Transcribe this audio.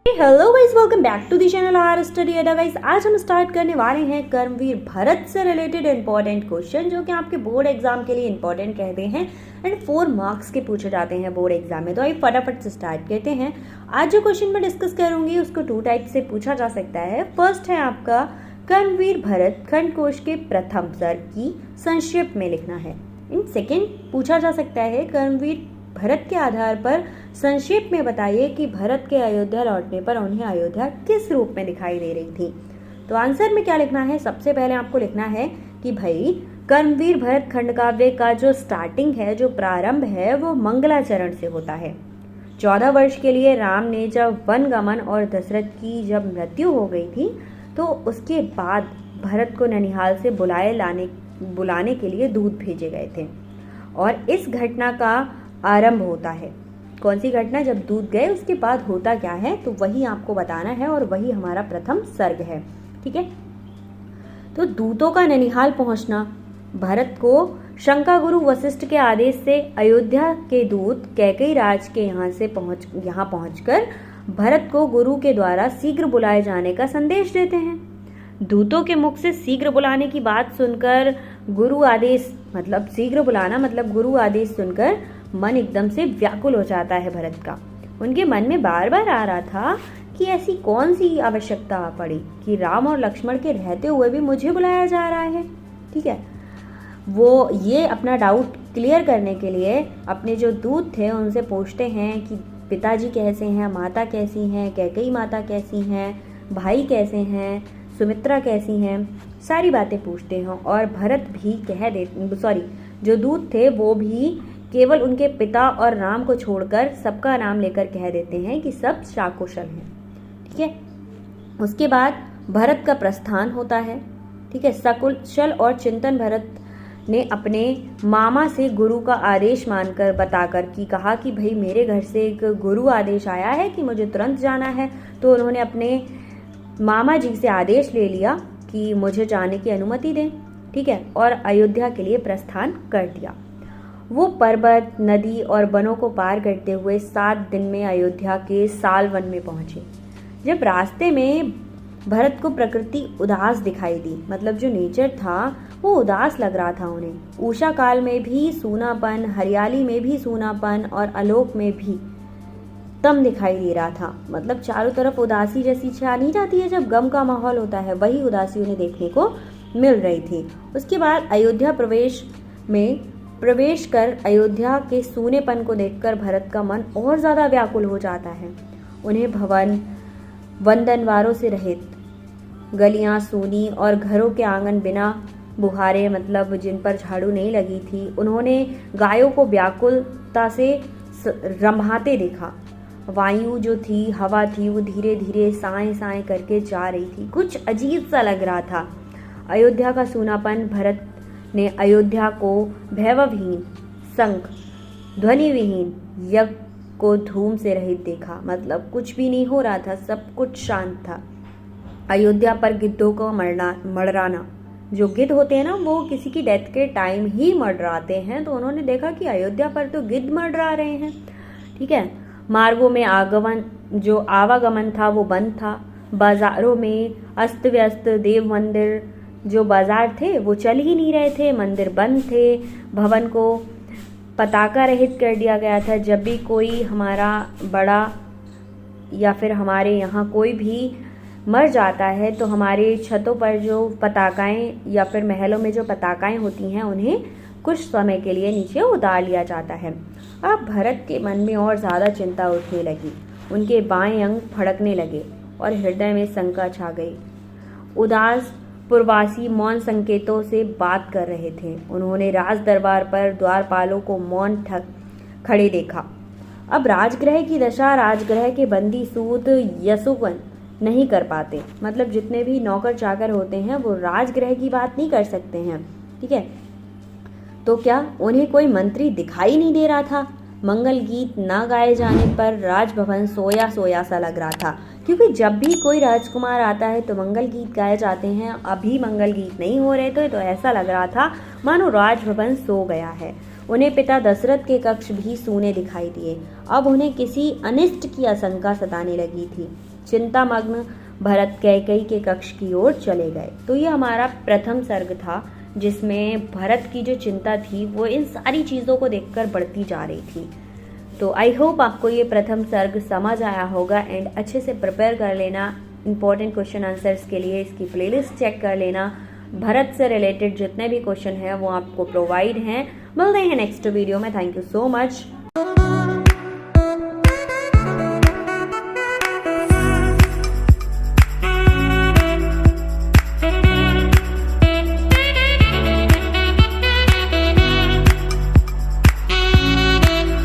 Hello guys, welcome back to the channel R study Adda. Guys, आज हम start करने वाले हैं कर्मवीर भरत से रिलेटेड इंपॉर्टेंट क्वेश्चन जो कि आपके बोर्ड एग्जाम के लिए इंपॉर्टेंट कहते हैं एंड 4 मार्क्स के पूछे जाते हैं बोर्ड एग्जाम में। तो आइए फटाफट से स्टार्ट करते हैं। आज जो क्वेश्चन मैं डिस्कस करूंगी उसको 2 टाइप से पूछा जा सकता है। फर्स्ट है आपका कर्मवीर भरत खंडकोश के प्रथम सर्ग की संक्षेप में लिखना है। इन सेकेंड पूछा जा सकता है कर्मवीर भरत के आधार पर संक्षेप में बताइए कि भरत के अयोध्या लौटने पर उन्हें अयोध्या किस रूप में दिखाई दे रही थी। तो आंसर में क्या लिखना है, सबसे पहले आपको लिखना है कि भाई कर्मवीर भरत खंड काव्य का जो स्टार्टिंग है, जो प्रारंभ है, वो मंगलाचरण से होता है। 14 वर्ष के लिए राम ने जब वन गमन और दशरथ की जब मृत्यु हो गई थी तो उसके बाद भरत को ननिहाल से बुलाने के लिए दूत भेजे गए थे और इस घटना का आरंभ होता है। कौन सी घटना? जब दूत गए उसके बाद होता क्या है, तो वही आपको बताना है और वही हमारा प्रथम सर्ग है। ठीक है, तो दूतों का ननिहाल पहुंचना, भरत को शंका गुरु वशिष्ठ के आदेश से अयोध्या के दूत कैकेयी राज के यहाँ पहुंचकर भरत को गुरु के द्वारा शीघ्र बुलाए जाने का संदेश देते हैं। दूतों के मुख से शीघ्र बुलाने की बात सुनकर गुरु आदेश सुनकर मन एकदम से व्याकुल हो जाता है भरत का। उनके मन में बार बार आ रहा था कि ऐसी कौन सी आवश्यकता पड़ी कि राम और लक्ष्मण के रहते हुए भी मुझे बुलाया जा रहा है। ठीक है, वो ये अपना डाउट क्लियर करने के लिए अपने जो दूत थे उनसे पूछते हैं कि पिताजी कैसे हैं, माता कैसी हैं, कैकेयी माता कैसी हैं, भाई कैसे हैं, सुमित्रा कैसी हैं, सारी बातें पूछते हैं। और भरत भी जो दूत थे वो भी केवल उनके पिता और राम को छोड़कर सबका नाम लेकर कह देते हैं कि सब शाकुशल हैं। ठीक है, उसके बाद भरत का प्रस्थान होता है। ठीक है, सकुशल और चिंतन भरत ने अपने मामा से गुरु का आदेश मानकर बताकर कि कहा कि भाई मेरे घर से एक गुरु आदेश आया है कि मुझे तुरंत जाना है। तो उन्होंने अपने मामा जी से आदेश ले लिया कि मुझे जाने की अनुमति दें। ठीक है, और अयोध्या के लिए प्रस्थान कर दिया। वो पर्वत, नदी और वनों को पार करते हुए 7 दिन में अयोध्या के साल वन में पहुंचे। जब रास्ते में भरत को प्रकृति उदास दिखाई दी, मतलब जो नेचर था वो उदास लग रहा था उन्हें। उषा काल में भी सूनापन, हरियाली में भी सूनापन और आलोक में भी तम दिखाई दे रहा था। मतलब चारों तरफ उदासी जैसी छा नहीं जाती है जब गम का माहौल होता है, वही उदासी उन्हें देखने को मिल रही थी। उसके बाद अयोध्या प्रवेश कर अयोध्या के सूनेपन को देखकर भरत का मन और ज्यादा व्याकुल हो जाता है। उन्हें भवन वंदनवारों से रहित गलियां सूनी और घरों के आंगन बिना बुहारे, मतलब जिन पर झाड़ू नहीं लगी थी, उन्होंने गायों को व्याकुलता से रंभाते देखा। वायु जो थी, हवा थी, वो धीरे धीरे साए साए करके जा रही थी। कुछ अजीब सा लग रहा था अयोध्या का सूनापन। भरत ने अयोध्या को भैववहीन, शंख ध्वनि विहीन, यज्ञ को धूम से रहित देखा। मतलब कुछ भी नहीं हो रहा था, सब कुछ शांत था। अयोध्या पर गिद्धों को मड़राना, जो गिद्ध होते हैं ना वो किसी की डेथ के टाइम ही मड़राते हैं, तो उन्होंने देखा कि अयोध्या पर तो गिद्ध मड़रा रहे हैं। ठीक है, मार्गों में आवागमन था वो बंद था। बाजारों में अस्त व्यस्त, देव मंदिर जो बाजार थे वो चल ही नहीं रहे थे, मंदिर बंद थे। भवन को पताका रहित कर दिया गया था। जब भी कोई हमारा बड़ा या फिर हमारे यहाँ कोई भी मर जाता है तो हमारे छतों पर जो पताकाएं या फिर महलों में जो पताकाएं होती हैं उन्हें कुछ समय के लिए नीचे उतार लिया जाता है। अब भरत के मन में और ज़्यादा चिंता उठने लगी। उनके बाएं अंग फड़कने लगे और हृदय में शंका छा गई। उदास पूर्वासी मौन संकेतों से बात कर रहे थे। उन्होंने राज दरबार पर द्वारपालों को मौन खड़े देखा। अब राजगृह की दशा राजगृह के बंदी सूत यशोवन नहीं कर पाते। मतलब जितने भी नौकर चाकर होते हैं वो राजगृह की बात नहीं कर सकते हैं। ठीक है, तो क्या उन्हें कोई मंत्री दिखाई नहीं दे रहा था? मंगल गीत ना गाए जाने पर राजभवन सोया सोया सा लग रहा था, क्योंकि जब भी कोई राजकुमार आता है तो मंगल गीत गाए जाते हैं। अभी मंगल गीत नहीं हो रहे थे तो ऐसा लग रहा था मानो राजभवन सो गया है। उन्हें पिता दशरथ के कक्ष भी सूने दिखाई दिए। अब उन्हें किसी अनिष्ट की आशंका सताने लगी थी। चिंतामग्न भरत कैकेयी के कक्ष की ओर चले गए। तो ये हमारा प्रथम सर्ग था, जिसमें भरत की जो चिंता थी वो इन सारी चीज़ों को देखकर बढ़ती जा रही थी। तो आई होप आपको ये प्रथम सर्ग समझ आया होगा एंड अच्छे से प्रिपेयर कर लेना। इंपॉर्टेंट क्वेश्चन आंसर्स के लिए इसकी प्लेलिस्ट चेक कर लेना। भरत से रिलेटेड जितने भी क्वेश्चन हैं वो आपको प्रोवाइड हैं। मिलते हैं नेक्स्ट वीडियो में। Thank you so much.